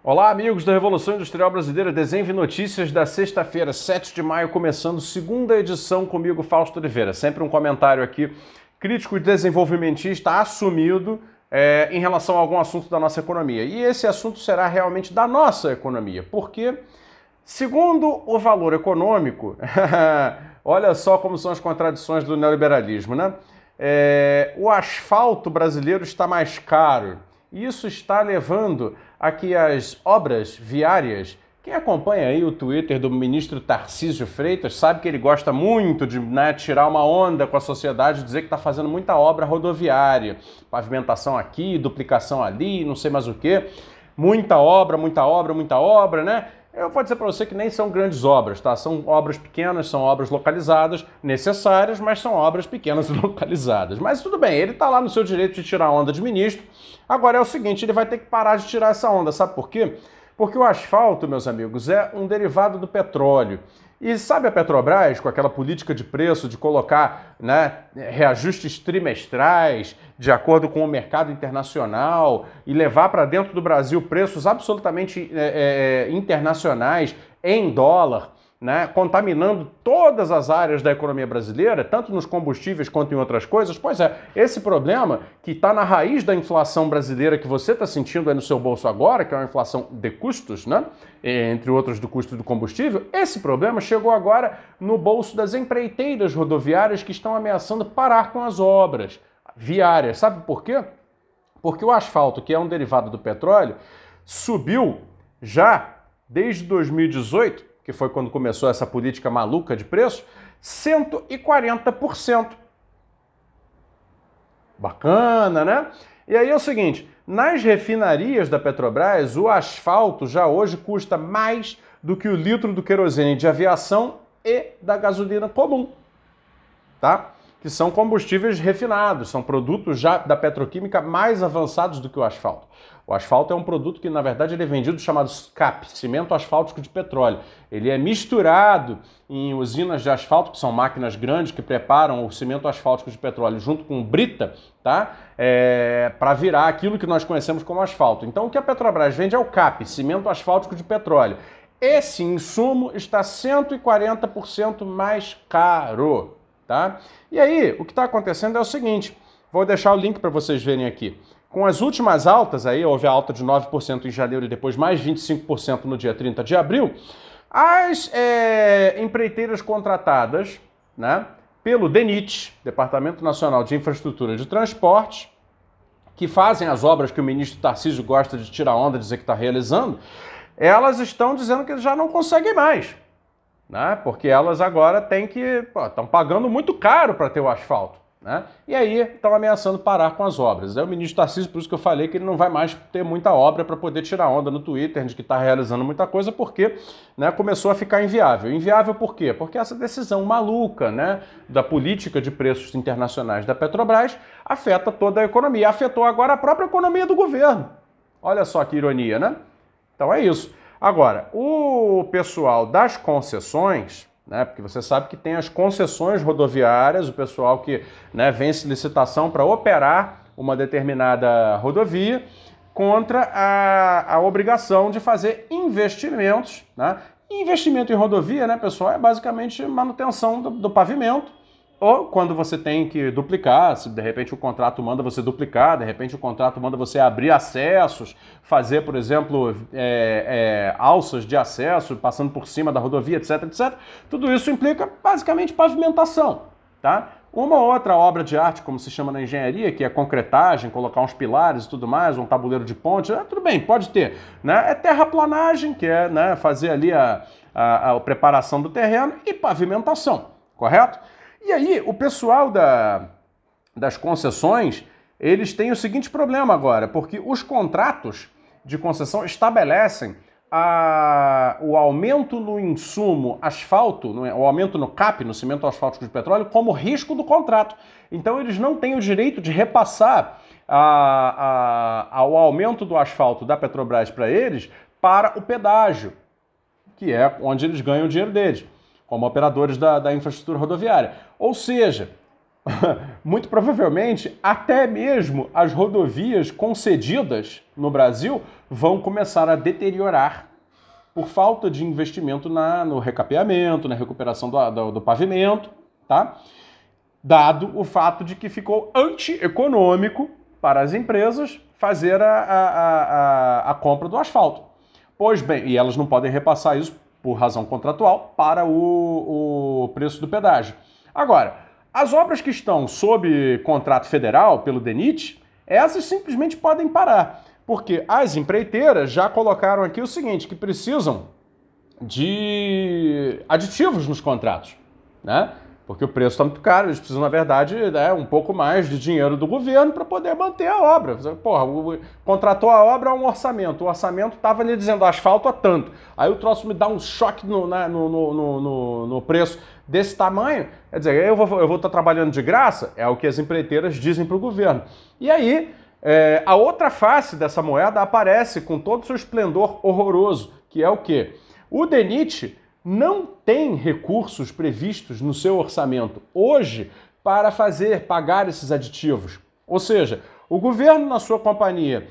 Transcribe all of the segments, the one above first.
Olá, amigos da Revolução Industrial Brasileira, desenho e notícias da sexta-feira, 7 de maio, começando segunda edição comigo, Fausto Oliveira. Sempre um comentário aqui, crítico e desenvolvimentista, assumido em relação a algum assunto da nossa economia. E esse assunto será realmente da nossa economia, porque, segundo o valor econômico, olha só como são as contradições do neoliberalismo, né? O asfalto brasileiro está mais caro. Isso está levando a que as obras viárias, quem acompanha aí o Twitter do ministro Tarcísio Freitas sabe que ele gosta muito de tirar uma onda com a sociedade, dizer que está fazendo muita obra rodoviária, pavimentação aqui, duplicação ali, não sei mais o que, muita obra, muita obra, muita obra, né? Eu vou dizer para você que nem são grandes obras, tá? São obras pequenas, são obras localizadas, necessárias, mas são obras pequenas e localizadas. Mas tudo bem, ele está lá no seu direito de tirar onda de ministro. Agora é o seguinte, ele vai ter que parar de tirar essa onda, sabe por quê? Porque o asfalto, meus amigos, é um derivado do petróleo. E sabe a Petrobras, com aquela política de preço de colocar reajustes trimestrais de acordo com o mercado internacional e levar para dentro do Brasil preços absolutamente internacionais em dólar, né, contaminando todas as áreas da economia brasileira, tanto nos combustíveis quanto em outras coisas? Pois é, esse problema que está na raiz da inflação brasileira que você está sentindo aí no seu bolso agora, que é uma inflação de custos, né, entre outros do custo do combustível, esse problema chegou agora no bolso das empreiteiras rodoviárias que estão ameaçando parar com as obras viárias. Sabe por quê? Porque o asfalto, que é um derivado do petróleo, subiu já desde 2018, que foi quando começou essa política maluca de preço, 140%. Bacana, né? E aí é o seguinte, nas refinarias da Petrobras, o asfalto já hoje custa mais do que o litro do querosene de aviação e da gasolina comum, tá? Que são combustíveis refinados, são produtos já da petroquímica mais avançados do que o asfalto. O asfalto é um produto que, na verdade, ele é vendido chamado CAP, cimento asfáltico de petróleo. Ele é misturado em usinas de asfalto, que são máquinas grandes que preparam o cimento asfáltico de petróleo junto com brita, tá? Para virar aquilo que nós conhecemos como asfalto. Então, o que a Petrobras vende é o CAP, cimento asfáltico de petróleo. Esse insumo está 140% mais caro, tá? E aí, o que está acontecendo é o seguinte, vou deixar o link para vocês verem aqui. Com as últimas altas, aí houve a alta de 9% em janeiro e depois mais 25% no dia 30 de abril, as empreiteiras contratadas, né, pelo DENIT, Departamento Nacional de Infraestrutura de Transporte, que fazem as obras que o ministro Tarcísio gosta de tirar onda, dizer que está realizando, elas estão dizendo que já não conseguem mais, né, porque elas agora estão pagando muito caro para ter o asfalto. Né? E aí estão ameaçando parar com as obras. É o ministro Tarcísio, por isso que eu falei que ele não vai mais ter muita obra para poder tirar onda no Twitter de que está realizando muita coisa, porque começou a ficar inviável. Inviável por quê? Porque essa decisão maluca da política de preços internacionais da Petrobras afeta toda a economia. Afetou agora a própria economia do governo. Olha só que ironia, né? Então é isso. Agora, o pessoal das concessões, porque você sabe que tem as concessões rodoviárias, o pessoal que vence licitação para operar uma determinada rodovia contra a obrigação de fazer investimentos. Investimento em rodovia, pessoal, é basicamente manutenção do pavimento, ou quando você tem que duplicar, se de repente o contrato manda você duplicar, de repente o contrato manda você abrir acessos, fazer, por exemplo, alças de acesso, passando por cima da rodovia, etc, etc. Tudo isso implica basicamente pavimentação, tá? Uma outra obra de arte, como se chama na engenharia, que é concretagem, colocar uns pilares e tudo mais, um tabuleiro de ponte, tudo bem, pode ter. É terraplanagem, que é fazer ali a preparação do terreno, e pavimentação, correto? E aí, o pessoal das concessões, eles têm o seguinte problema agora, porque os contratos de concessão estabelecem o aumento no insumo asfalto, o aumento no CAP, no cimento asfáltico de petróleo, como risco do contrato. Então, eles não têm o direito de repassar o aumento do asfalto da Petrobras para eles para o pedágio, que é onde eles ganham o dinheiro deles, como operadores da infraestrutura rodoviária. Ou seja, muito provavelmente até mesmo as rodovias concedidas no Brasil vão começar a deteriorar por falta de investimento no recapeamento, na recuperação do pavimento, tá? Dado o fato de que ficou antieconômico para as empresas fazer a compra do asfalto. Pois bem, e elas não podem repassar isso por razão contratual para o preço do pedágio. Agora, as obras que estão sob contrato federal pelo DENIT, essas simplesmente podem parar, porque as empreiteiras já colocaram aqui o seguinte, que precisam de aditivos nos contratos, né? Porque o preço está muito caro, eles precisam, na verdade, um pouco mais de dinheiro do governo para poder manter a obra. Porra, contratou a obra a um orçamento, o orçamento estava ali dizendo asfalto a tanto. Aí o troço me dá um choque no preço desse tamanho. Quer dizer, eu vou estar trabalhando de graça? É o que as empreiteiras dizem para o governo. E aí, a outra face dessa moeda aparece com todo o seu esplendor horroroso, que é o quê? O DENIT não tem recursos previstos no seu orçamento hoje para pagar esses aditivos. Ou seja, o governo, na sua companhia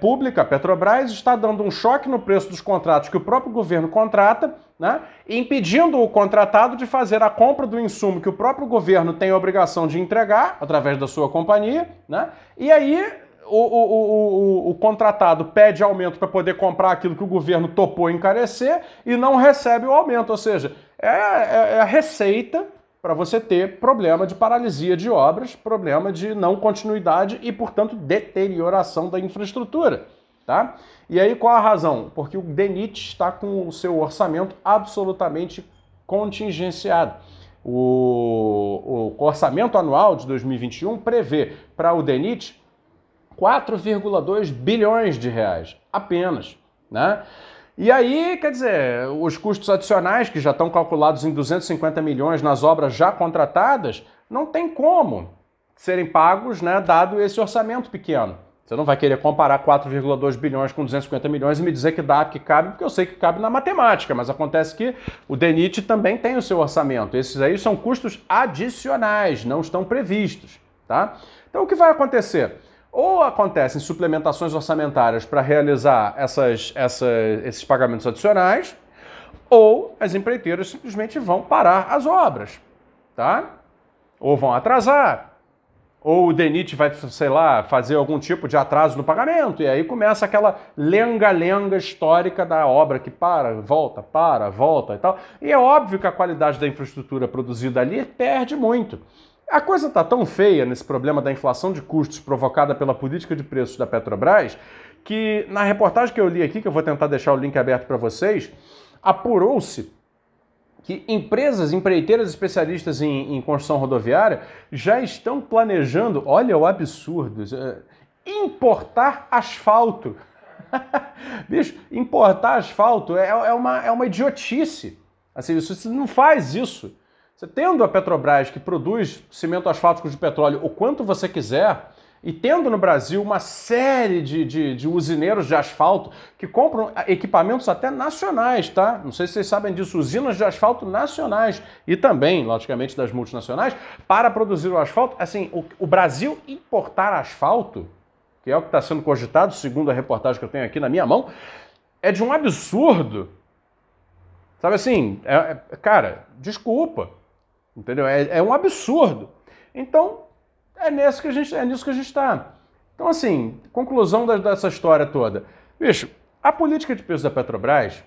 pública, Petrobras, está dando um choque no preço dos contratos que o próprio governo contrata, né, impedindo o contratado de fazer a compra do insumo que o próprio governo tem a obrigação de entregar através da sua companhia, né, e aí o contratado pede aumento para poder comprar aquilo que o governo topou encarecer e não recebe o aumento. Ou seja, é a receita para você ter problema de paralisia de obras, problema de não continuidade e, portanto, deterioração da infraestrutura. Tá? E aí qual a razão? Porque o DENIT está com o seu orçamento absolutamente contingenciado. O orçamento anual de 2021 prevê para o DENIT 4,2 bilhões de reais, apenas, né? E aí, quer dizer, os custos adicionais, que já estão calculados em 250 milhões nas obras já contratadas, não tem como serem pagos, né, dado esse orçamento pequeno. Você não vai querer comparar 4,2 bilhões com 250 milhões e me dizer que dá, que cabe, porque eu sei que cabe na matemática, mas acontece que o DENIT também tem o seu orçamento. Esses aí são custos adicionais, não estão previstos, tá? Então, o que vai acontecer? Ou acontecem suplementações orçamentárias para realizar esses pagamentos adicionais, ou as empreiteiras simplesmente vão parar as obras, tá? Ou vão atrasar, ou o DENIT vai, sei lá, fazer algum tipo de atraso no pagamento, e aí começa aquela lenga-lenga histórica da obra que volta e tal. E é óbvio que a qualidade da infraestrutura produzida ali perde muito. A coisa está tão feia nesse problema da inflação de custos provocada pela política de preços da Petrobras, que na reportagem que eu li aqui, que eu vou tentar deixar o link aberto para vocês, apurou-se que empreiteiras especialistas em construção rodoviária já estão planejando, olha o absurdo, importar asfalto. Bicho, importar asfalto é uma idiotice. Assim, você não faz isso. Você tendo a Petrobras, que produz cimento asfáltico de petróleo o quanto você quiser, e tendo no Brasil uma série de usineiros de asfalto que compram equipamentos até nacionais, tá? Não sei se vocês sabem disso, usinas de asfalto nacionais e também, logicamente, das multinacionais, para produzir o asfalto. Assim, o Brasil importar asfalto, que é o que está sendo cogitado, segundo a reportagem que eu tenho aqui na minha mão, é de um absurdo. Sabe assim, cara, desculpa. Entendeu? É um absurdo. Então, é nisso que a gente está. Então, assim, conclusão dessa história toda. Bicho, a política de preço da Petrobras,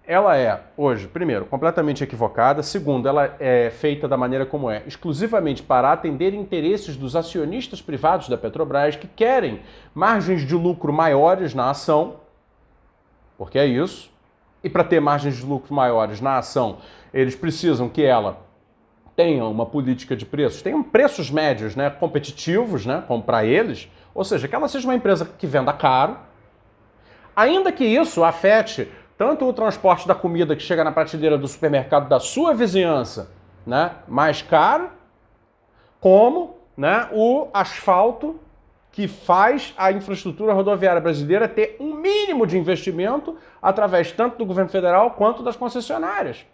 ela é, hoje, primeiro, completamente equivocada. Segundo, ela é feita da maneira como é, exclusivamente para atender interesses dos acionistas privados da Petrobras que querem margens de lucro maiores na ação, porque é isso. E para ter margens de lucro maiores na ação, eles precisam que ela tenham uma política de preços, tenham preços médios, né, competitivos, né, como para eles, ou seja, que ela seja uma empresa que venda caro, ainda que isso afete tanto o transporte da comida que chega na prateleira do supermercado da sua vizinhança, né, mais caro, como, né, o asfalto que faz a infraestrutura rodoviária brasileira ter um mínimo de investimento através tanto do governo federal quanto das concessionárias.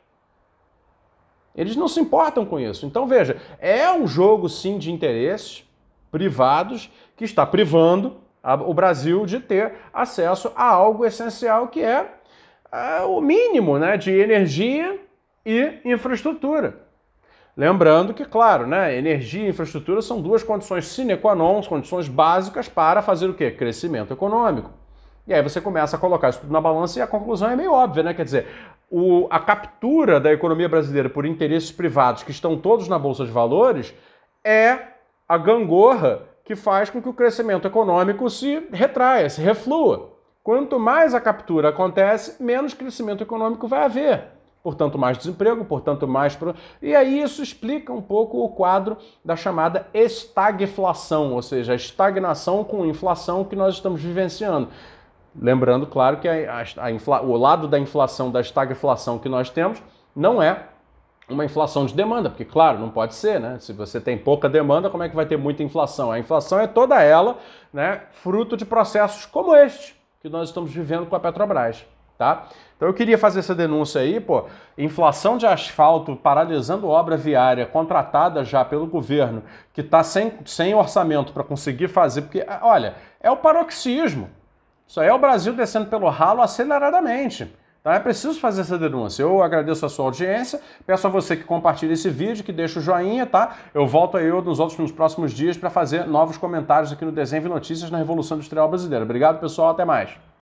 Eles não se importam com isso. Então, veja, é um jogo, sim, de interesses privados que está privando o Brasil de ter acesso a algo essencial que é o mínimo, né, de energia e infraestrutura. Lembrando que, claro, né, energia e infraestrutura são duas condições sine qua non, condições básicas para fazer o quê? Crescimento econômico. E aí você começa a colocar isso tudo na balança e a conclusão é meio óbvia, né? Quer dizer, a captura da economia brasileira por interesses privados que estão todos na Bolsa de Valores é a gangorra que faz com que o crescimento econômico se retraia, se reflua. Quanto mais a captura acontece, menos crescimento econômico vai haver. Portanto, mais desemprego, portanto, mais... E aí isso explica um pouco o quadro da chamada estagflação, ou seja, a estagnação com inflação que nós estamos vivenciando. Lembrando, claro, que o lado da inflação, da estagflação que nós temos, não é uma inflação de demanda, porque, claro, não pode ser, né? Se você tem pouca demanda, como é que vai ter muita inflação? A inflação é toda ela, né, fruto de processos como este que nós estamos vivendo com a Petrobras, tá? Então eu queria fazer essa denúncia aí, pô, inflação de asfalto paralisando obra viária contratada já pelo governo, que está sem orçamento para conseguir fazer, porque, olha, é o paroxismo. Isso aí é o Brasil descendo pelo ralo aceleradamente. Então é preciso fazer essa denúncia. Eu agradeço a sua audiência, peço a você que compartilhe esse vídeo, que deixe o joinha, tá? Eu volto aí nos próximos dias para fazer novos comentários aqui no Desenvolve Notícias na Revolução Industrial Brasileira. Obrigado, pessoal, até mais.